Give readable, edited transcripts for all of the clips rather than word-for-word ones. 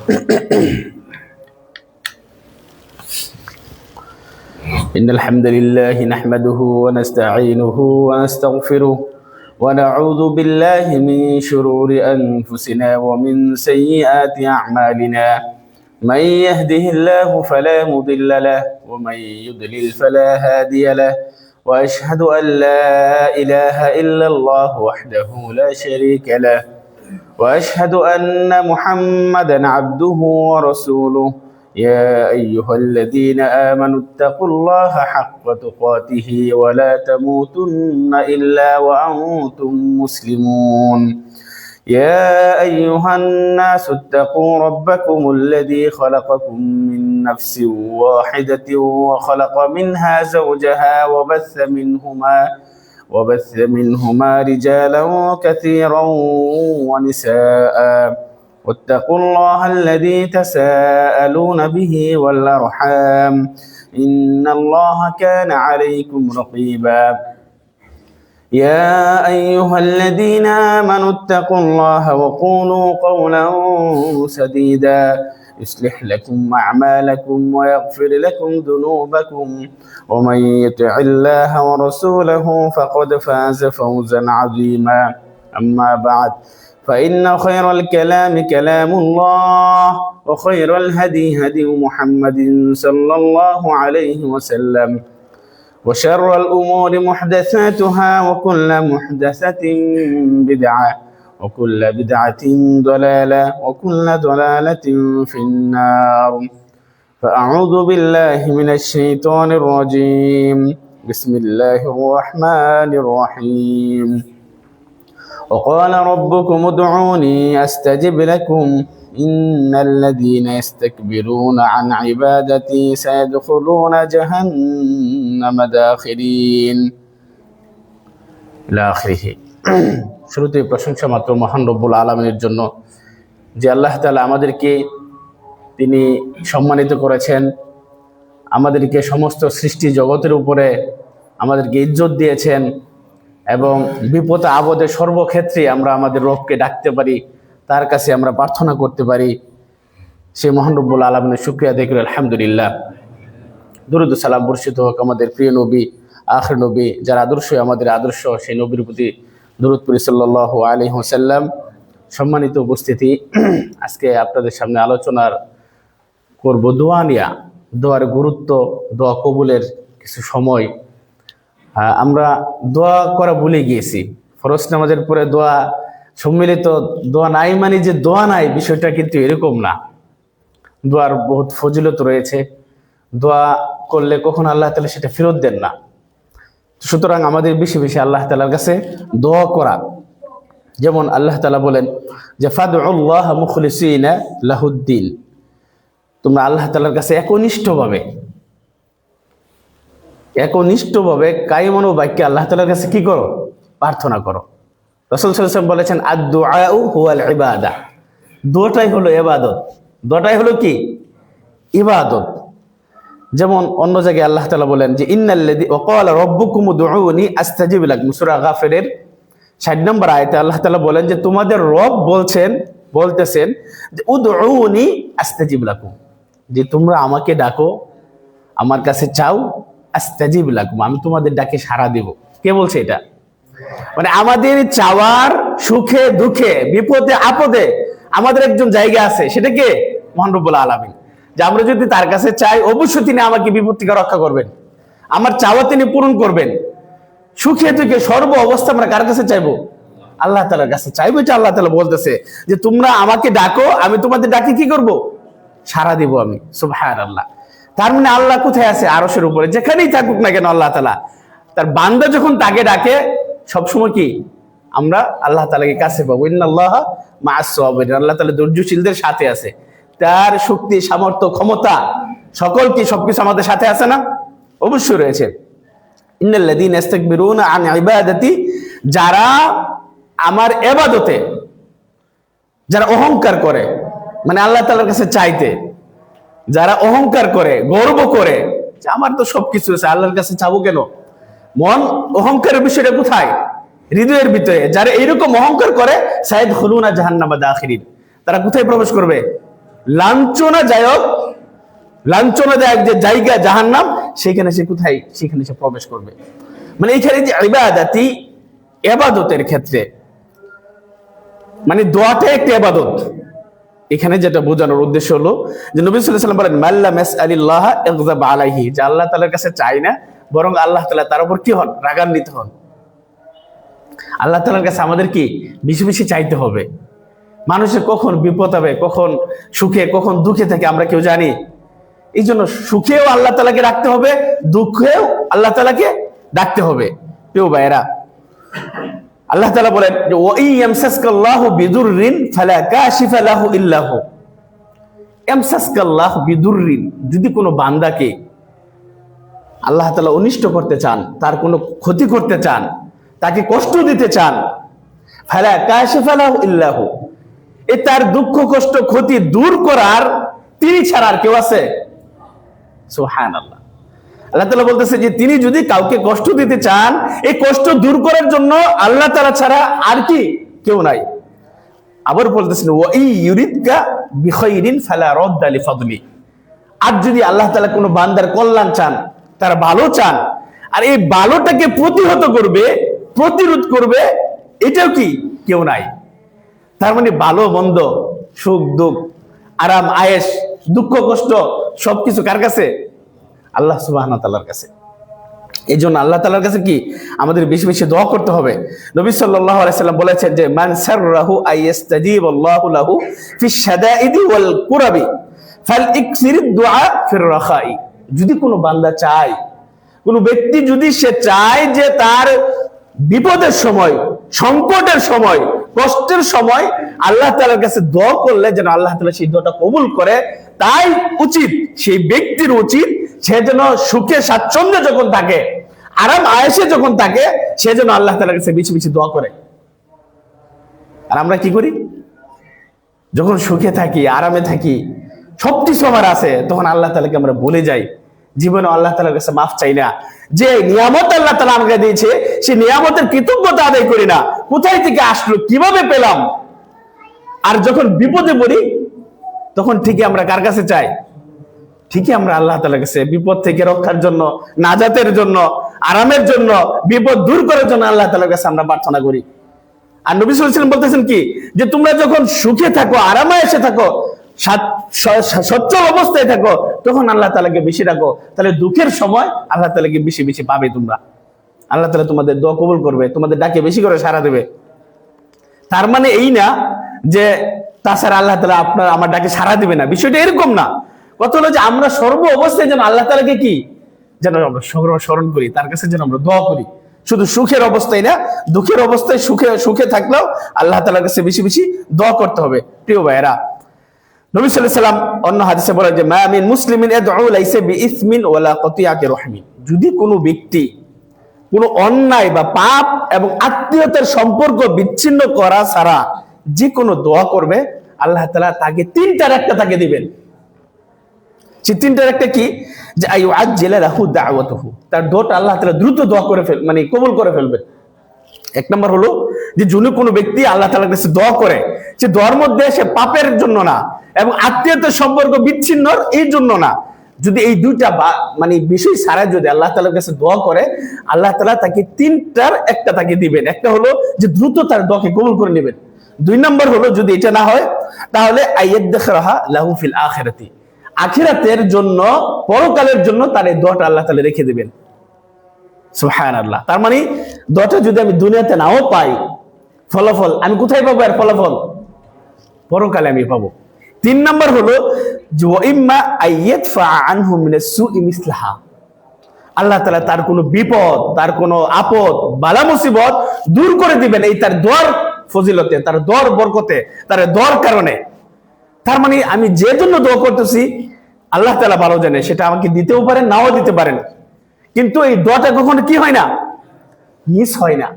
إن الحمد لله نحمده ونستعينه ونستغفره ونعوذ بالله من شرور أنفسنا ومن سيئات أعمالنا من يهده الله فلا مضل له ومن يضلل فلا هادي له وأشهد أن لا إله إلا الله وحده لا شريك له وأشهد أن محمدا عبده ورسوله يا أيها الذين آمنوا اتقوا الله حق تقاته ولا تموتن إلا وأنتم مسلمون يا أيها الناس اتقوا ربكم الذي خلقكم من نفس واحدة وخلق منها زوجها وبث منهما رجالا كثيرا ونساء واتقوا الله الذي تساءلون به والأرحام إن الله كان عليكم رقيبا يا أيها الذين آمنوا اتقوا الله وقولوا قولا سديدا يصلح لكم أعمالكم ويغفر لكم ذنوبكم ومن يطع الله ورسوله فقد فاز فوزا عظيما أما بعد فإن خير الكلام كلام الله وخير الهدي هدي محمد صلى الله عليه وسلم وشر الأمور محدثاتها وكل محدثة بدعة وكل بدعة ضلالة وكل ضلالة في النار فأعوذ بالله من الشيطان الرجيم بسم الله الرحمن الرحيم وقال ربكم ادعوني أستجب لكم إن الذين يستكبرون عن عبادتي سيدخلون جهنم داخرين إلى آخره শুরুতে প্রশংসা মাত্র মহান রব্বুল আলামিনের জন্য যে আল্লাহ তাআলা আমাদেরকে তিনি সম্মানিত করেছেন, আমাদেরকে সমস্ত সৃষ্টি জগতের উপরে আমাদেরকে ইজ্জত দিয়েছেন এবং বিপদে আপদে সর্বক্ষেত্রে আমরা আমাদের রবকে ডাকতে পারি, তার কাছে আমরা প্রার্থনা করতে পারি। সেই মহান রব্বুল আলামিনের শুকরিয়া আদায় করি আলহামদুলিল্লাহ। দুরূদ ও সালাম বর্ষিত হোক আমাদের প্রিয় নবী, আখির নবী, যার আদর্শই আমাদের আদর্শ, সেই নবীর প্রতি দুরূদ পড়ি সাল্লাল্লাহু আলাইহি ওয়াসাল্লাম। সম্মানিত উপস্থিতি, আজকে আপনাদের সামনে আলোচনা করব দোয়া নিয়ে, দোয়ার গুরুত্ব, দোয়া কবুলের কিছু সময়। আমরা দোয়া করা ভুলে গিয়েছি। ফরজ নামাজের পরে দোয়া, সম্মিলিত দোয়া নাই মানে যে দোয়া নাই, বিষয়টা কিন্তু এরকম না। দোয়ার বহুত ফজিলত রয়েছে। দোয়া করলে কখন আল্লাহ তাআলা সেটা ফেরত দেন না। সুতরাং আমাদের বেশি বেশি আল্লাহ তাআলার কাছে দোয়া করা। যেমন আল্লাহ তাআলা বলেন যে ফাদউল্লাহ মুখলিসিনা লাহুদ্দিন, তোমরা আল্লাহ তাআলার কাছে একনিষ্ঠভাবে কায়মন বাক্যে আল্লাহ তাআলার কাছে কি করো? প্রার্থনা করো। রাসূল সাল্লাল্লাহু আলাইহি ওয়াসাল্লাম বলেছেন আদ-দুআউ হুয়াল ইবাদা, দোয়াটাই হলো ইবাদত। দোয়াটাই হলো কি? ইবাদত। যেমন অন্য জায়গায় আল্লাহ তাআলা বলেন যে ইন্নাল্লাযী ওয়া ক্বালা রাব্বুকুম উদউনি আস্তাজিব লাকুম, সূরা গাফিরের ৬০ নম্বর আয়াতে আল্লাহ তাআলা বলেন যে তোমাদের রব বলতেছেন যে উদউনি আস্তাজিব লাকুম, যে তোমরা আমাকে ডাকো, আমার কাছে চাও, আস্তাজিব লাকুম, আমি তোমাদের ডাকে সাড়া দেব। কে বলছে এটা? মানে আমাদের চাওয়ার সুখে দুঃখে বিপদে আপদে আমাদের একজন জায়গা আছে, সেটা কে? মহান রব্বুল আলামিন। যে আমরা যদি তার কাছে চাই, অবশ্যই তিনি আমাকে বিপদ থেকে রক্ষা করবেন, আমার চাওয়া তিনি পূরণ করবেন। সুখে দুঃখে সর্ব অবস্থা আমরা কার কাছে চাইবো? আল্লাহ তাআলার কাছে চাইবো। এটা আল্লাহ তাআলা বলতেছে যে তোমরা আমাকে ডাকো, আমি তোমাদের ডাকে কি করব? সাড়া দিব আমি। সুবহানাল্লাহ। তার মানে আল্লাহ কোথায় আছে? আরশের উপরে। যেখানেই থাকুক না কেন আল্লাহ তাআলা, তার বান্দা যখন তাকে ডাকে সবসময় কি আমরা আল্লাহ তাআলাকে কাছে পাবো। ইন্নাল্লাহা মা'আস সাবিরিন, আল্লাহ তাআলা ধৈর্যশীলদের সাথে আছে। তার শক্তি, সামর্থ্য, ক্ষমতা সকল কি সবকিছু আমাদের সাথে আছে না? অবশ্যই রয়েছে। ইন্নাল্লাযীনা ইস্তাকবিরুনা আন ইবাদাতি, যারা আমার ইবাদতে যারা অহংকার করে, মানে আল্লাহ তাআলার কাছে চাইতে যারা অহংকার করে, গর্ব করে যে আমার তো সবকিছু আছে, আল্লাহর কাছে চাবো কেন? মন অহংকারের বিষয়টা কোথায়? হৃদয়ের ভিতরে। যারা এইরকম অহংকার করে সাইদখুলুনা জাহান্নামা দাখিরিন, তারা কোথায় প্রবেশ করবে? লাঞ্ছনাদায়ক যে জায়গা জাহান্নাম, সেখানে সে কোথায়? সেখানে সে প্রবেশ করবে। মানে এইখানে যে ইবাদাতি, ইবাদতের ক্ষেত্রে মানে দোয়াটা একটা ইবাদত। এখানে যেটা বোঝানোর উদ্দেশ্য হলো যে নবী সাল্লাল্লাহু আলাইহি ওয়াসাল্লাম বলেন মাল্লা মাসআলিল্লাহ ইগযাব আলাইহি, যে আল্লাহ তাআলার কাছে চাই না, বরং আল্লাহ তাআলা তার উপর কি হন? রাগান্বিত হন। আল্লাহ তাআলার কাছে আমাদের কি বেশি বেশি চাইতে হবে। মানুষের কখন বিপদ হবে, কখন সুখে, কখন দুঃখে থাকে আমরা কেউ জানি। এই জন্য সুখেও আল্লাহ তাআলাকে রাখতে হবে, দুঃখেও আল্লাহ তাআলাকে ডাকতে হবে। প্রিয় ভাইয়েরা, আল্লাহ তাআলা বলেন যে ওয়া ইয়ামসাসকাল্লাহু বিদুররিন ফালা কাশিফা লাহু ইল্লা হু। ইয়ামসাসকাল্লাহু বিদুররিন, যদি কোনো বান্দাকে আল্লাহ তাআলা অনিষ্ট করতে চান, তার কোনো ক্ষতি করতে চান, তাকে কষ্ট দিতে চান, ফালা কাশিফা লাহু ইল্লা হু, এ তার দুঃখ কষ্ট ক্ষতি দূর করার তিনি ছাড়া আর কেউ আছে? সুবহানাল্লাহ। আল্লাহ তাআলা বলতেছে যে তিনি যদি কাউকে কষ্ট দিতে চান, এই কষ্ট দূর করার জন্য আল্লাহ তাআলা ছাড়া আর কি কেউ নাই। আবার বলতেছেন ওয়া ইউরিদকা বিখাইরিন ফালা রাদ্দা লিফাদলি, আর যদি আল্লাহ তাআলা কোনো বান্দার কল্যাণ চান, তার ভালো চান, আর এই ভালোটাকে প্রতিহত করবে, প্রতিরোধ করবে, এটাও কি কেউ নাই। তার মানে ভালো মন্দ, সুখ দুঃখ, আরাম আয়েশ, দুঃখ কষ্ট সবকিছু কার কাছে? আল্লাহ সুবহানাহু ওয়া তাআলার কাছে। এই জন্য আল্লাহ তাআলার কাছে কি আমাদের বেশি বেশি দোয়া করতে হবে। নবী সাল্লাল্লাহু আলাইহি সাল্লাম বলেছেন যে মান সাররাহু আইয়াস্তাজিবাল্লাহু লাহু ফিশ শাদাইদি ওয়াল কুরাবি ফালইকসিরিদ দুআ ফির রাখাই। যদি কোনো বান্দা চায়, কোনো ব্যক্তি যদি সে চায় যে তার বিপদের সময়, সংকটের সময়, কষ্টের সময় আল্লাহ তাআলার কাছে দোয়া করলে যেন আল্লাহ তাআলা সেই দোয়াটা কবুল করে, তাই উচিত, সেই ব্যক্তির উচিত সে যেন সুখে স্বাচ্ছন্দ্যে যখন থাকে, আরাম আয়েশে যখন থাকে, সে যেন আল্লাহ তাআলার কাছে বেশি বেশি দোয়া করে। আর আমরা কি করি? যখন সুখে থাকি, আরামে থাকি, সবকিছু আমার আছে, তখন আল্লাহ তাআলাকে আমরা ভুলে যাই, জীবনে আল্লাহ তাআলার কাছে মাফ চাই না। যে নিয়ামত আল্লাহ তাআলা আমাকে দিয়েছে, সেই নিয়ামতের কৃতজ্ঞতা আদায় করি না, কোথায় থেকে আসলো, কিভাবে পেলাম। আর যখন বিপদে পড়ি, তখন ঠিকই আমরা কার কাছে চাই? ঠিকই আমরা আল্লাহ তাআলার কাছে বিপদ থেকে রক্ষার জন্য, নাজাতের জন্য, আরামের জন্য, বিপদ দূর করার জন্য আল্লাহ তাআলার কাছে আমরা প্রার্থনা করি। আর নবী সাল্লাল্লাহু আলাইহি ওয়াসাল্লাম বলতেছেন কি যে তোমরা যখন সুখে থাকো, আরামে এসে থাকো, সচ্ছল অবস্থায় থাকো, তখন আল্লাহ তাআলাকে বেশি রাখো, তাহলে দুঃখের সময় আল্লাহ তাআলাকে বেশি বেশি পাবে তোমরা। আল্লাহ তাআলা তোমাদের দোয়া কবুল করবে, তোমাদের ডাকে বেশি করে সাড়া দেবে। তার মানে এই না যে তাছাড়া আল্লাহ তাআলা আপনার আমার ডাকে সাড়া দিবে না, বিষয়টা এরকম না। কথা হলো যে আমরা সর্ব অবস্থায় যেন আল্লাহ তাআলাকে কি যেন আমরা স্মরণ করি, তার কাছে যেন আমরা দোয়া করি। শুধু সুখের অবস্থায় না, দুঃখের অবস্থায় সুখে থাকলেও আল্লাহ তাআলার কাছে বেশি বেশি দোয়া করতে হবে। প্রিয় ভাইয়েরা, নবী সাল্লাল্লাহু আলাইহি ওয়াসাল্লাম অন্য হাদিসে বলেন যে মা মিন মুসলিমিন ইয়াদউ লাইসা বিইসমিন ওয়ালা কতিয়াতি রাহমিন, যদি কোনো ব্যক্তি কোনো অন্যায় বা পাপ এবং আত্মীয়তার সম্পর্ক বিচ্ছিন্ন করা ছাড়া যে কোনো দোয়া করবে, আল্লাহ তাআলা তাকে তিনটার একটা তাকে দিবেন। সেই তিনটার একটা কি? যে আইয়ুআজ্জিলা লাহু দাওয়াতুহু, তার দোয়াটা আল্লাহ তাআলা দ্রুত দোয়া করে মানে কবুল করে ফেলবে। এক নম্বর হলো যে যদি কোনো ব্যক্তি আল্লাহ তাআলার কাছে দোয়া করে, সে দোয়ার মধ্যে সে পাপের জন্য না এবং আত্মীয়তার সম্পর্ক বিচ্ছিন্নর এই জন্য না, যদি এই দুইটা মানে বিষয় ছাড়া যদি আল্লাহ তাআলার কাছে দোয়া করে, আল্লাহ তাআলা তাকে তিনটার একটা তাকে দিবেন। একটা হলো যে দ্রুত তার দোয়াকে কবুল করে নেবেন। দুই নম্বর হলো যদি এটা না হয়, তাহলে আইয়াদখারাহা লাহু ফিল আখিরাতি, আখিরাতের জন্য, পরকালের জন্য তার এই দোয়াটা আল্লাহ তাআলা রেখে দিবেন। সুবহানাল্লাহ। তার মানে দোয়াটা যদি আমি দুনিয়াতে নাও পাই, ফলাফল আমি কোথায় পাবো? আর ফলাফল পরকালে আমি পাবো। তিন নম্বর হলো যে ওয়াইম্মা আইয়াদফা আনহু মিনাস সুই মিসলাহা, আল্লাহ তাআলা তার কোনো বিপদ, তার কোনো আপদ, বালা মুসিবত দূর করে দিবেন এই তার দোয়ার ফজিলতে, তার দোয়ার বরকতে, তার দোয়ার কারণে। তার মানে আমি যে জন্য দোয়া করতেছি আল্লাহ তাআলা ভালো জানে, সেটা আমাকে দিতেও পারেন, নাও দিতে পারেন, কিন্তু এই দোয়াটা কখনো কি হয় না, মিস হয় না।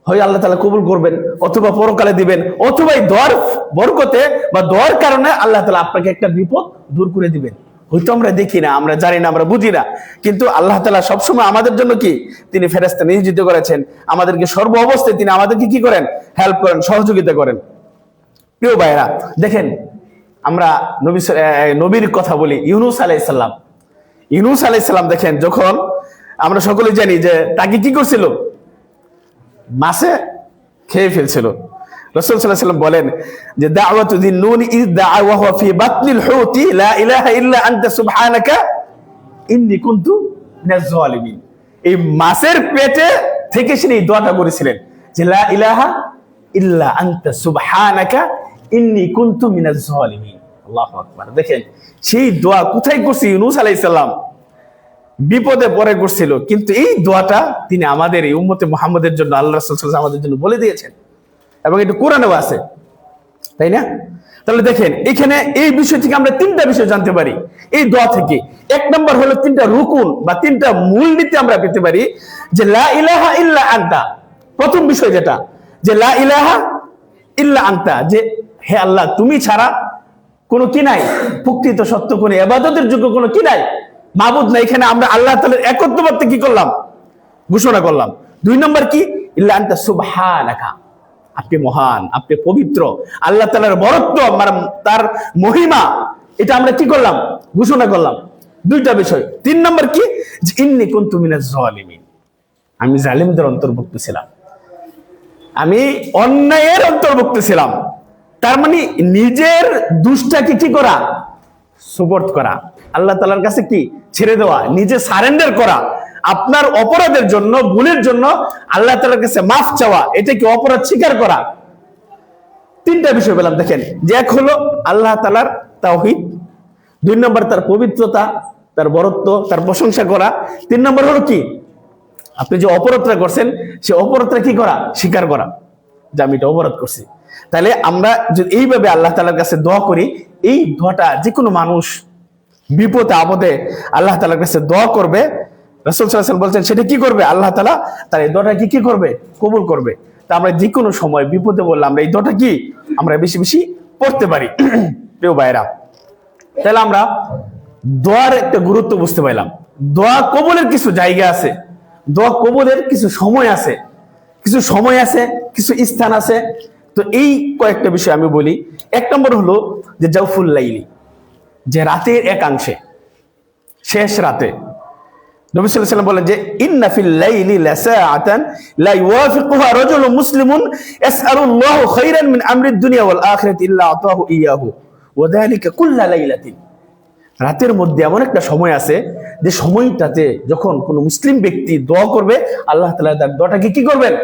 হয় আল্লাহ তাআলা কবুল করবেন, অথবা পরকালে দিবেন, অথবা এই দোয়ার বরকতে বা দোয়ার কারণে আল্লাহ তাআলা আপনাকে একটা বিপদ দূর করে দিবেন। হয়তো আমরা দেখি না, আমরা জানি না, আমরা বুঝি না, কিন্তু আল্লাহ তাআলা সবসময় আমাদের জন্য কি তিনি ফেরেশতা নিয়োজিত করেছেন, আমাদেরকে সর্ব অবস্থায় তিনি আমাদেরকে কি করেন, হেল্প করেন, সহযোগিতা করেন। প্রিয় ভাইরা, দেখেন আমরা নবীর কথা বলি, ইউনূস আলাইহিস সালাম। ইউনূস আলাইহিস সালাম দেখেন, যখন আমরা সকলে জানি যে তাকে কি করছিল, মাছে খেয়ে ফেলছিল। রাসূল সাল্লাল্লাহু আলাইহি ওয়াসাল্লাম বলেন যে দাওয়াতু যিন্নুন ইয দাআ ওয়া হুয়া ফি বাতনিল হুতি লা ইলাহা ইল্লা আনতা সুবহানাকা ইন্নী কুনতু মিনাজ জালিমিন। এই মাছের পেটে থেকে তিনি এই দোয়াটা করেছিলেন যে লা ইলাহা ইল্লা আনতা সুবহানাকা ইন্নী কুনতু মিনাজ জালিমিন। আল্লাহু আকবার। দেখেন সেই দোয়া কোথায় করছে ইউনূস আলাইহিস সালাম, বিপদে পড়ে করছিল, কিন্তু এই দোয়াটা তিনি আমাদের এই উম্মতে মুহাম্মাদের জন্য, আল্লাহ রাসূল সাল্লাল্লাহু আলাইহি ওয়াসাল্লাম আমাদের জন্য বলে দিয়েছেন, এবং এটা কোরআনেও আছে, তাই না? তাহলে দেখেন এখানে এই বিষয় থেকে আমরা তিনটা বিষয় জানতে পারি এই দোয়া থেকে। এক নম্বর হলো তিনটা রুকুন বা তিনটা মূলনীতি আমরা পেতে পারি যে লা ইলাহা ইল্লা আনতা। প্রথম বিষয় যেটা, যে লা ইলাহা ইল্লা আনতা, যে হে আল্লাহ তুমি ছাড়া কোনো কি নাই, প্রকৃত সত্য কোনো ইবাদতের যোগ্য কোনো কি নাই, মাবুদ নাই। এখানে আমরা আল্লাহ তাআলার একত্ববাদকে কি করলাম, ঘোষণা করলাম। দুই নম্বর কি, ইল্লা আনতা সুবহানাকা, আপনি মহান, আপনি পবিত্র, আল্লাহ তাআলার বরত্ব, তার মহিমা, এটা আমরা কি করলাম, ঘোষণা করলাম। দুইটা বিষয়। তিন নম্বর কি, যে ইন্নী কুনতু মিনাজ জালিমিন, আমি জালিমদের অন্তর্ভুক্ত ছিলাম, আমি অন্যায়ের অন্তর্ভুক্ত ছিলাম। তার মানে নিজের দুষ্টাকে কি করা, সুপোর্ট করা, আল্লাহ তাআলার কাছে কি ছেড়ে দেওয়া, নিজে সারেন্ডার করা, আপনার অপরাধের জন্য, ভুলের জন্য আল্লাহ তাআলার কাছে মাফ চাওয়া, এটা কি অপরাধ স্বীকার করা। তিনটা বিষয় বললাম। দেখেন যে এক হলো আল্লাহ তাআলার তাওহীদ, দুই নম্বর তার পবিত্রতা, তার বরত্ব, তার প্রশংসা করা, তিন নম্বর হলো কি, আপনি যে অপরাধটা করছেন সে অপরাধটা কি করা, স্বীকার করা, যে আমি এটা অপরাধ করছি। তাহলে আমরা যদি এইভাবে আল্লাহ তাআলার কাছে দোয়া করি, এই দোয়াটা যে কোনো মানুষ বিপদে আপদে আল্লাহ তাআলার কাছে দোয়া করবে, রাসূল সাল্লাল্লাহু আলাইহি ওয়াসাল্লাম বলছেন সেটা কি করবে, আল্লাহ তাআলা তার এই দোয়াটা কি করবে, কবুল করবে। তা আমরা যে কোনো সময় বিপদে বললে আমরা এই দোয়াটা কি আমরা বেশি বেশি পড়তে পারি। প্রিয় ভাইরা, তাহলে আমরা দোয়ার একটা গুরুত্ব বুঝতে পারলাম। দোয়া কবুলের কিছু জায়গা আছে, দোয়া কবুলের কিছু সময় আছে, কিছু সময় আছে, কিছু স্থান আছে। তো এই কয়েকটা বিষয় আমি বলি। এক নম্বর হলো যে জাওফুল লাইলি, যে রাতের একাংশে, শেষ রাতে। নবী সাল্লাল্লাহু আলাইহি ওয়াসাল্লাম বলেন যে ইন্না ফিল লাইলি লাসাআতান লা ইওয়াফিকুহা রাজুলুন মুসলিমুন ইয়াসআলুল্লাহু খায়রান মিন আমরিদ দুনিয়া ওয়াল আখিরাতি ইল্লা আতাহু ইয়াহু ওয়া যালিকা কুল্লা লাইলাতিন। রাতের মধ্যে এমন একটা সময় আছে যে সময়টাতে যখন কোনো মুসলিম ব্যক্তি দোয়া করবে, আল্লাহ তাআলা তার দোয়াটাকে কি করবেন,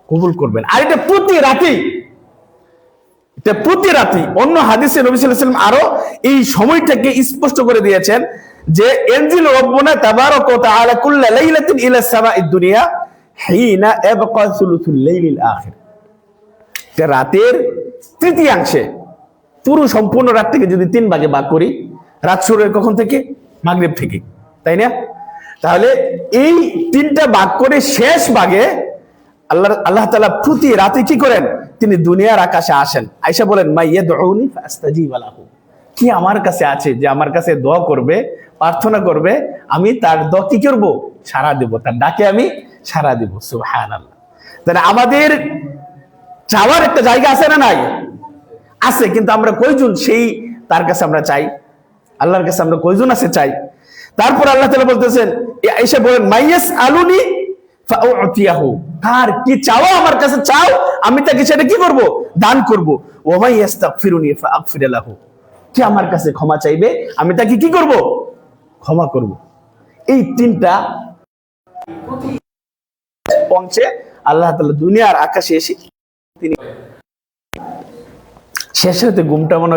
কবুল করবেন। আর এটা প্রতি রাতেই, এটা প্রতি রাতেই। অন্য হাদিসে নবী সাল্লাল্লাহু আলাইহি ওয়াসাল্লাম আরো এই সময়টাকে স্পষ্ট করে দিয়েছেন যে ইয়ানজিলু রাব্বুনা তাবারাকা ওয়া তাআলা কুল্লা লাইলাতিন ইলা সামাঈদ দুনিয়া হিনা ইয়াবকা সুলুসুল লাইলিল আখির। এটা রাতের তৃতীয়াংশে, পুরো সম্পূর্ণ রাতটাকে যদি 3 ভাগে ভাগ করি, রাত শুরু হয় কখন থেকে, মাগরিব থেকে, তাই না? তাহলে এই 3টা ভাগ করে শেষ ভাগে আল্লাহ তাআলা প্রতি রাতে কি করেন, তিনি দুনিয়ার আকাশে আসেন, আয়েশা বলেন মাইয়াদউনি ফাস্তাজিব লাহু, কি আমার কাছে আছে যে আমার কাছে দোয়া করবে, প্রার্থনা করবে, আমি তার দোয়া কি করব, সাড়া দেব, তার ডাকে আমি সাড়া দেব। সুবহানাল্লাহ। তাহলে আমাদের চাওয়ার একটা জায়গা আছে না নাই, আছে, কিন্তু আমরা কয়জন সেই তার কাছে আমরা চাই, আল্লাহর কাছে আমরা কয়জন আছে চাই। তারপর আল্লাহ তাআলা বলতেছেন, আয়েশা বলেন মাইয়াস আলুনি ফাউতিয়াহু, তার কি চাওয়া আমার কাছে চাও, আমি তাকে সেটা কি করব, দান করব। ওয়া মাইয়াস্তাগফিরুনি ফাগফির লাহু, কি আমার কাছে ক্ষমা চাইবে, আমি তাকে কি করব, ক্ষমা করব। এই 3টা পৌঁছে আল্লাহ তাআলা দুনিয়ার আকাশে এসে তিনি শেষ হতে ঘুমটা মনে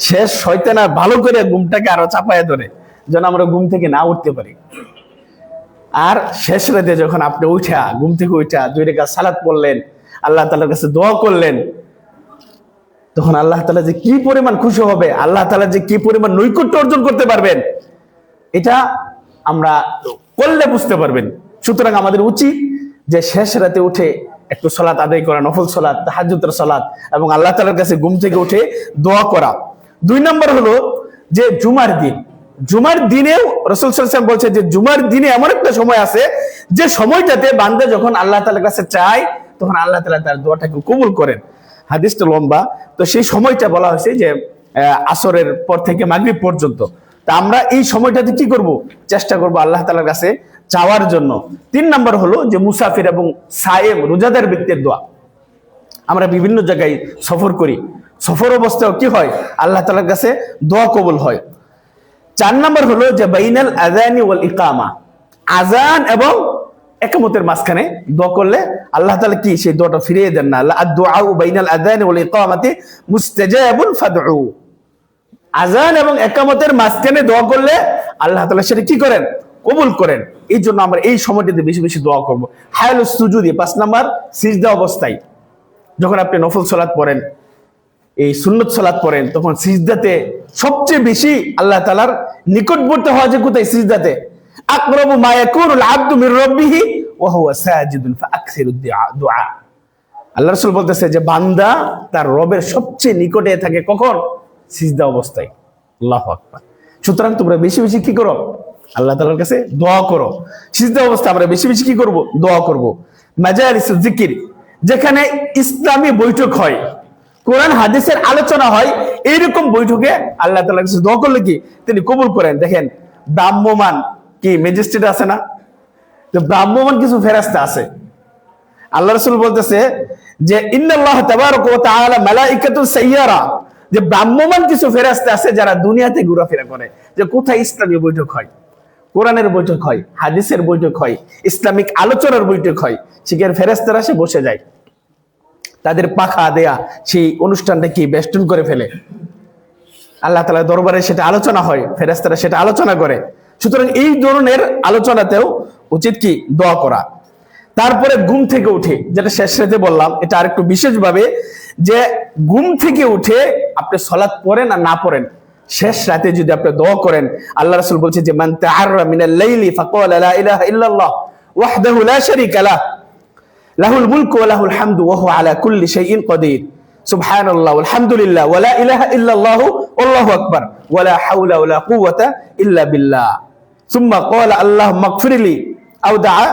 শেষ শয়তান আর ভালো করে ঘুমটাকে আরো চাপায় ধরে যেন আমরা ঘুম থেকে না উঠতে পারি। আর শেষ রাতে যখন আপনি উঠা, ঘুম থেকে উঠা 2 রাকাত সালাত পড়লেন, আল্লাহ তাআলার কাছে দোয়া করলেন, তখন আল্লাহ তাআলা যে কি পরিমাণ খুশি হবে, আল্লাহ তাআলা যে কি পরিমাণ নৈকট্য অর্জন করতে পারবেন, এটা আমরা করলে বুঝতে পারবেন। সুতরাং আমাদের উচিত যে শেষ রাতে উঠে একটু সালাত আদায় করা, নফল সালাত, তাহাজ্জুদের সালাত, এবং আল্লাহ তাআলার কাছে ঘুম থেকে উঠে দোয়া করা। 2 নম্বর হলো যে জুমার দিন, জুমার দিনেও রাসূল সাল্লাল্লাহু আলাইহি ওয়াসাল্লাম বলছে যে জুমার দিনে এমন একটা সময় আছে যে সময়টাতে বান্দা যখন আল্লাহ তাআলার কাছে চায়, তখন আল্লাহ তাআলা তার দোয়াটাকে কবুল করেন। হাদিসটা লম্বা, তো সেই সময়টা বলা হয়েছে যে আসরের পর থেকে মাগরিব পর্যন্ত। তা আমরা এই সময়টাতে কি করব, চেষ্টা করব আল্লাহ তাআলার কাছে চাওয়ার জন্য। 3 নাম্বার হলো যে মুসাফির এবং সায়েম রোজাদার ব্যক্তির দোয়া। আমরা বিভিন্ন জায়গায় সফর করি, সফর অবস্থায় কি হয়, আল্লাহ তাআলার কাছে দোয়া কবুল হয়। 4 নাম্বার হলো যে বাইনাল আযানি ওয়াল ইকামা, আযান এবং ইকামতের মাঝখানে দোয়া করলে আল্লাহ তাআলা কি সেই দোয়াটা ফিরিয়ে দেন না। আদ-দুআউ বাইনাল আযানি ওয়াল ইকামাতি মুস্তাজাবুন ফাদউ, আযান এবং ইকামতের মাঝখানে দোয়া করলে আল্লাহ তাআলা সেটা কি করেন, কবুল করেন। এই জন্য আমরা এই সময়টিতে বেশি বেশি দোয়া করব। হায়ালুস সুজুদি, 5 নাম্বার সিজদা অবস্থায় যখন আপনি নফল সালাত পড়েন, এই সুন্নত সালাত পড়েন, তখন সিজদাতে সবচেয়ে বেশি আল্লাহ তাআলার নিকটবর্তী হওয়া যে কোথায়, সিজদাতে। আকরাবু মা ইয়াকুনুল আবদু মির রাব্বিহি ওয়া হুয়া সাজিদুন ফাআকসিরুদ দুআ। আল্লাহ রাসূল বলতেছে যে বান্দা তার রবের সবচেয়ে নিকটে থাকে কখন, সিজদা অবস্থায়। আল্লাহু আকবার। সুতরাং তোমরা বেশি বেশি কি করো, আল্লাহ তাআলার কাছে দোয়া করো। সিজদা অবস্থায় আমরা বেশি বেশি কি করব, দোয়া করব। মাজালিসুজ যিকির, যেখানে ইসলামী বৈঠক হয়, কোরআন হাদিসের আলোচনা হয়, এইরকম বৈঠকে আল্লাহ তাআলার কাছে দোয়া করলে কি তিনি কবুল করেন। দেখেন ব্রাহ্মমান কি ম্যাজিস্ট্রেট আছে না, তো ব্রাহ্মমান কিছু ফেরেশতা আছে। আল্লাহ রাসূল বলতেছে যে ইন্নাল্লাহ তাবারাকা ওয়া তাআলা মালাইকাতুন সাইয়ারা, যে ব্রাহ্মমান কিছু ফেরেশতা আছে যারা দুনিয়াতে ঘোরাফেরা করে, যে কোথায় ইসলামী বৈঠক হয়, কোরআনের বৈঠক হয়, হাদিসের বৈঠক হয়, ইসলামিক আলোচনার বৈঠক হয়, সেখানে ফেরেশতারা এসে বসে যায়, তাদের পাখা দেয়া সেই অনুষ্ঠানটা কি বেষ্টন করে ফেলে। আল্লাহ তাআলার দরবারে সেটা আলোচনা হয়, ফেরেশতারা সেটা আলোচনা করে। সুতরাং এই ধরনের আলোচনাতেও উচিত কি দোয়া করা। তারপরে ঘুম থেকে উঠে, যেটা শেষ রাতে বললাম, এটা আরেকটু বিশেষভাবে, যে ঘুম থেকে উঠে আপনি সালাত পড়েন আর না পড়েন, শেষ রাতে যদি আপনি দোয়া করেন, আল্লাহ রাসূল বলছে যে মান তাআররা মিনাল লাইলি ফাকালা লা ইলাহা ইল্লাল্লাহ ওয়াহদাহু লা শারীকা লাহ লাহুল মুলকু ওয়া লাহুল হামদু ওয়া হুয়া আলা কুল্লি শাইইন কাদির সুবহানাল্লাহ ওয়ালহামদুলিল্লাহ ওয়া লা ইলাহা ইল্লাল্লাহু আল্লাহু আকবার ওয়া লা হাওলা ওয়া লা কুওয়াতা ইল্লা বিল্লাহ সুম্মা ক্বালা আল্লাহুম্মা ইগফিরলি আও দাআ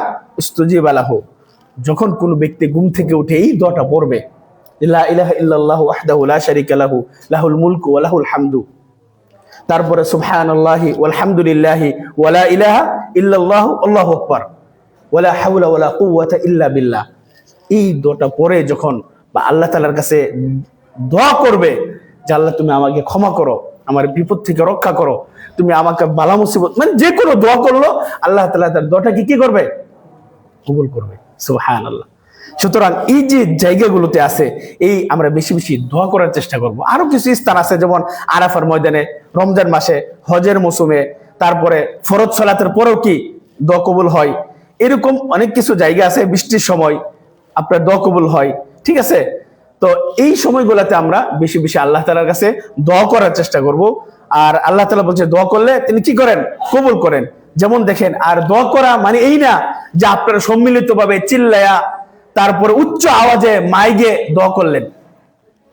ইস্তুজিবা লাহু। যখন কোন ব্যক্তি ঘুম থেকে উঠে এই দোয়াটা পড়বে, লা ইলাহা ইল্লাল্লাহু ওয়াহদাহু লা শারীকা লাহু লাহুল মুলকু ওয়া লাহুল হামদু, তারপরে সুবহানাল্লাহি ওয়ালহামদুলিল্লাহি ওয়া লা ইলাহা ইল্লাল্লাহু আল্লাহু আকবার ওয়া লা হাওলা ওয়া লা কুওয়াতা ইল্লা বিল্লাহ, এই দোয়াটা পড়ে যখন বা আল্লাহ তাআলার কাছে দোয়া করবে যে আল্লাহ তুমি আমাকে ক্ষমা করো, আমার বিপদ থেকে রক্ষা করো, তুমি আমাকে বালা মুসিবত, মানে যে কোনো দোয়া করলো আল্লাহ তাআলা তার দোয়াটাকে কি করবে, কবুল করবে। সুবহানাল্লাহ। সুতরাং এই যে জায়গাগুলোতে আছে, এই আমরা বেশি বেশি দোয়া করার চেষ্টা করব। আরো কিছু স্থান আছে, যেমন আরাফার ময়দানে, রমজান মাসে, হজের মৌসুমে, তারপরে ফরজ সালাতের পরেও কি দোয়া কবুল হয়। এরকম অনেক কিছু জায়গা আছে, বৃষ্টির সময় আপনার দোয়া কবুল হয়, ঠিক আছে। তো এই সময়গুলোতে আমরা বেশি বেশি আল্লাহ তাআলার কাছে দোয়া করার চেষ্টা করব। আর আল্লাহ তাআলা বলছে দোয়া করলে তিনি কি করেন, কবুল করেন। যেমন দেখেন, আর দোয়া করা মানে এই না যে আপনারা সম্মিলিত ভাবে চিল্লায়া তারপরে উচ্চ আওয়াজে মাইকে দোয়া করলেন,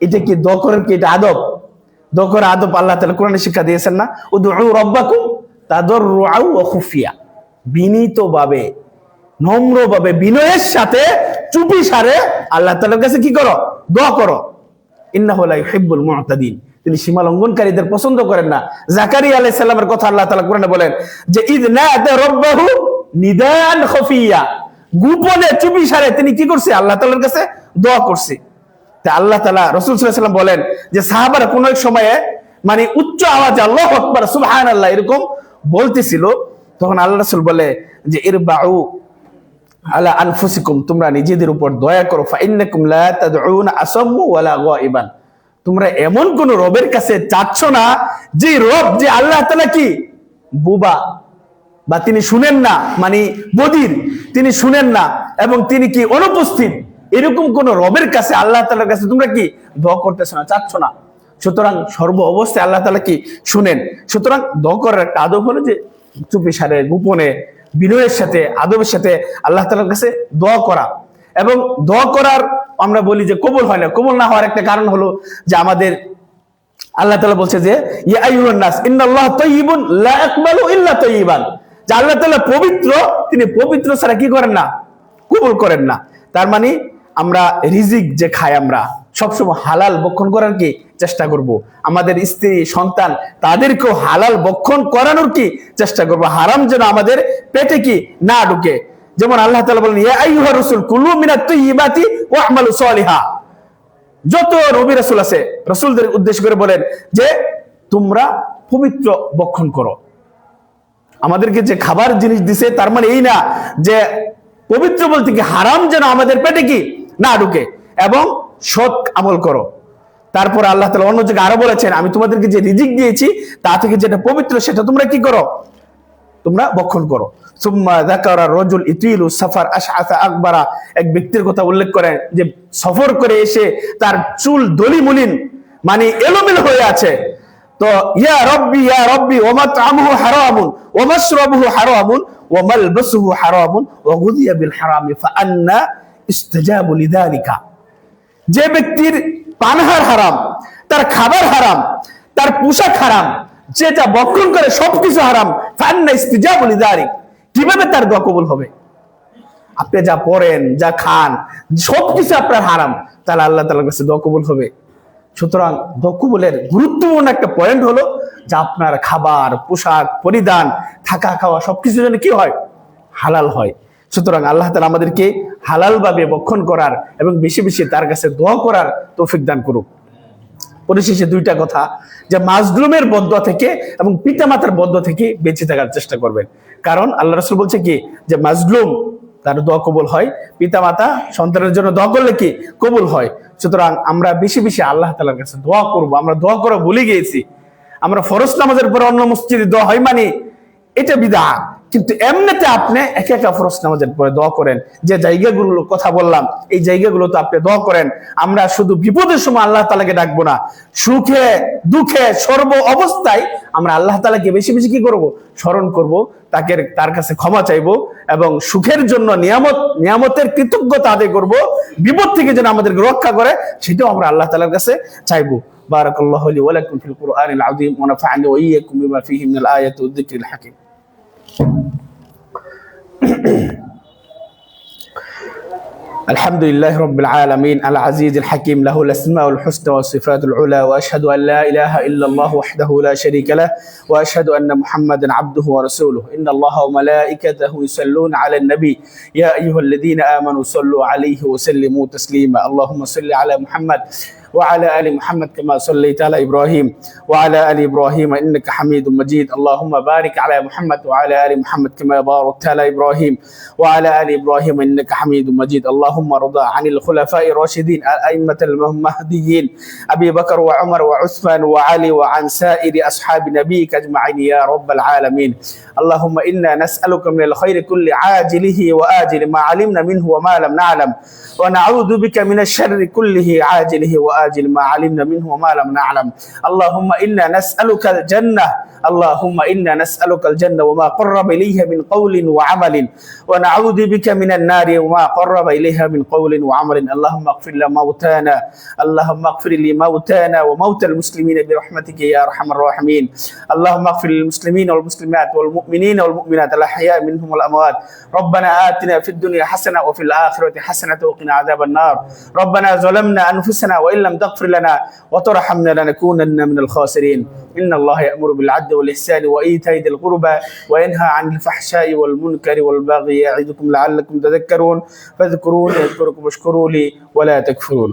এটা কি দোয়া করেন কি, এটা আদব? দোয়া করার আদব আল্লাহ তাআলা কোরআনে শিক্ষা দিয়েছেন না, উদউ রাব্বাকুম তাদাররুআ ওয়া খুফিয়া, বিনীতভাবে, নম্রভাবে, বিনয়ের সাথে, চুপি সারে আল্লাহ তাআলার কাছে কি করো, দোয়া করো। ইন্নাহু লা ইউহিব্বুল মু'তাদিন, তিনি সীমা লঙ্ঘনকারীদের পছন্দ করেন না। জাকারিয়া আলাইহিস সালামের কথা আল্লাহ তাআলা কোরআনে বলেন যে ইয নাদা রাব্বাহু নিদান খুফিয়া, গোপনে চুপি সারে তিনি কি করছে, আল্লাহ তাআলার কাছে দোয়া করছে। তা আল্লাহ তাআলা রাসূল সাল্লাল্লাহু আলাইহি ওয়াসাল্লাম বলেন যে সাহাবারা কোন এক সময়ে মানে উচ্চ আওয়াজে আল্লাহু আকবার সুবহানাল্লাহ এরকম বলতেছিল, তখন আল্লাহ রাসূল বলে যে ইরবাউ আলা আনফুসিকুম, তোমরা নিজেদের উপর দয়া করো, ফা ইন্নাকুম লা তাদউনা আসাম্মু ওয়ালা গায়িবান, তোমরা এমন কোন রবের কাছে চাচ্ছ না যে রব, যে আল্লাহ তাআলা কি বুবা বা তিনি শুনেন না, মানে বদির, তিনি শুনেন না এবং তিনি কি অনুপস্থিত, এরকম কোন রবের কাছে আল্লাহ তাআলার কাছে তোমরা কি দোয়া করতেছ না, চাচ্ছ না। সুতরাং সর্ব অবস্থায় আল্লাহ তাআলা কি শুনেন। সুতরাং দোয়া করার একটা আদব হলো যে চুপি সারে, গোপনে, বিনয়ের সাথে, আদবের সাথে আল্লাহ তাআলার কাছে দোয়া করা। এবং দোয়া করার আমরা বলি যে কবুল হয় না, কবুল না হওয়ার একটা কারণ হলো যে আমাদের আল্লাহ তাআলা বলছে যে ইয়া আইয়ুহান নাস ইন্নাল্লাহা তাইয়্যিবুন লা ইয়াকবালু ইল্লা তাইয়্যিবান, যে আল্লাহ তাআলা পবিত্র, তিনি পবিত্র ছাড়া কি করেন না, কবুল করেন না। তার মানে আমরা রিজিক যে খাই, আমরা সবসময় হালাল ভক্ষণ করার কি চেষ্টা করব। আমাদের স্ত্রী সন্তান তাদেরকেও হালাল ভক্ষণ করানোর কি চেষ্টা করব, হারাম যেন আমাদের পেটে কি না ঢুকে। যেমন আল্লাহ তাআলা বলেন, ইয়া আইয়ুহার রাসূল কুলু মিনাত তাইয়্যিবাতি ওয়া'মালু সালিহা। যত নবী রাসূল আছে রাসূলদের উদ্দেশ্য করে বলেন যে তোমরা পবিত্র ভক্ষণ করো। আমাদেরকে যে খাবার জিনিস দিছে তার মানে এই না যে পবিত্র বলতে কি হারাম যেন আমাদের পেটে কি না ঢুকে, এবং সৎ আমল করো। তারপর আল্লাহ তাআলা অন্য জায়গায় আরো বলেছেন, আমি তোমাদেরকে যে রিজিক দিয়েছি তা থেকে যেটা পবিত্র সেটা তোমরা কি করো, তোমরা ভক্ষণ করো। সুম্মা যাকারা রাজুল ইতিলু সাফার আশআসা আকবারা, এক ব্যক্তির কথা উল্লেখ করেন যে সফর করে এসে তার চুল দলিমুলিন মানে এলোমেলো হয়ে আছে। তো ইয়া রব্বি ওয়া মাতআমুহু হারামুন ওয়া মাশরাবুহু হারামুন ওয়া মালবাসুহু হারামুন ওয়া গুযিয়া বিল হারামি ফাআন্না ইস্তাজাবু লিযালিকা। যে ব্যক্তির পানাহার হারাম, তার খাবার হারাম, তার পোশাক হারাম, যেটা ভক্ষণ করে সবকিছু হারাম, ফাআন্না ইস্তাজাবু লিযালিক, কিভাবে তার দোয়া কবুল হবে? আপনি যা পড়েন, যা খান, সবকিছু আপনার হারাম, তাহলে আল্লাহ তাআলার কাছে দোয়া কবুল হবে? সুতরাং দোয়া কবুলের গুরুত্বপূর্ণ একটা পয়েন্ট হলো যে আপনার খাবার, পোশাক, পরিধান, থাকা খাওয়া সবকিছু যেন কি হয়, হালাল হয়। সুতরাং আল্লাহ তাআলা আমাদেরকে হালাল ভাবে ভক্ষণ করার এবং বেশি বেশি তার কাছে দোয়া করার তৌফিক দান করুক। পরিশেষে দুইটা কথা, যে মাজলুমের বদদোয়া থেকে এবং পিতামাতার বদদোয়া থেকে বেঁচে থাকার চেষ্টা করবেন। কারণ আল্লাহ রাসূল বলছে কি যে মাজলুম তার দোয়া কবুল হয়, পিতামাতা সন্তানের জন্য দোয়া করলে কি কবুল হয়। সুতরাং আমরা বেশি বেশি আল্লাহ তাআলার কাছে দোয়া করব। আমরা দোয়া করা ভুলে গিয়েছি। আমরা ফরজ নামাজের পরে অন্য মসজিদে দোয়া হয় মানে এটা বিদআত, কিন্তু এমনিতে আপনি একা একা ফরজ নামাজের পরে দোয়া করেন। যে জায়গাগুলো কথা বললাম এই জায়গাগুলোতে আপনি দোয়া করেন। আমরা শুধু বিপদের সময় আল্লাহ তাআলাকে ডাকবো না, সুখে দুঃখে সর্ব অবস্থায় আমরা আল্লাহ তাআলাকে বেশি বেশি কি করব, স্মরণ করব, তার কাছে ক্ষমা চাইবো এবং সুখের জন্য নিয়ামতের কৃতজ্ঞতা আদায় করব। বিপদ থেকে যেন আমাদেরকে রক্ষা করে সেটাও আমরা আল্লাহ তাআলার কাছে চাইবো। বারাকাল্লাহু লি ওয়া লাকুম ফিল কুরআনিল আযীম ওয়া নাফা'নি ওয়া ইয়্যাকুম বিমা ফীহি মিনাল আয়াতি ওয়াদ যিকরিল হাকীম। الحمد لله رب العالمين العزيز الحكيم له الأسماء الحسنى والصفات العلى وأشهد أن لا إله إلا الله وحده لا شريك له وأشهد أن محمدا عبده ورسوله إن الله وملائكته يصلون على النبي يا أيها الذين آمنوا صلوا عليه وسلموا تسليما اللهم صل على محمد وعلى آل محمد كما صليت على إبراهيم وعلى آل إبراهيم إنك حميد مجيد اللهم بارك على محمد وعلى آل محمد كما باركت على إبراهيم وعلى آل إبراهيم إنك حميد مجيد اللهم ارض عن الخلفاء الراشدين الأئمة المهديين أبي بكر وعمر وعثمان وعلي وعن سائر أصحاب نبيك أجمعين يا رب العالمين اللهم إنا نسألك من الخير كل عاجله وآجله ما علمنا منه وما لم نعلم ونعوذ بك من الشر كله عاجله وآجل ما علمنا منه وما لم نعلم اللهم إنا نسألك الجنة اللهم إنا نسألك الجنة وما قرب إليها من قول وعمل ونعوذ بك من النار وما قرب إليها من قول وعمل اللهم اغفر لموتانا اللهم اغفر لموتانا وموتى المسلمين برحمتك يا أرحم الراحمين اللهم اغفر للمسلمين والمسلمات والمؤمنين والمؤمنات الأحياء منهم والأموات ربنا آتنا في الدنيا حسنة وفي الآخرة حسنة وقنا عذاب النار ربنا ظلمنا أنفسنا وإن لم تغفر لنا وترحمنا لنكونن من الخاسرين إن الله يأمر بالعدل والإحسان وإيتاء ذي القربى وينهى عن الفحشاء والمنكر والبغي يعظكم لعلكم تذكرون فاذكروني أذكركم واشكروا لي ولا تكفرون.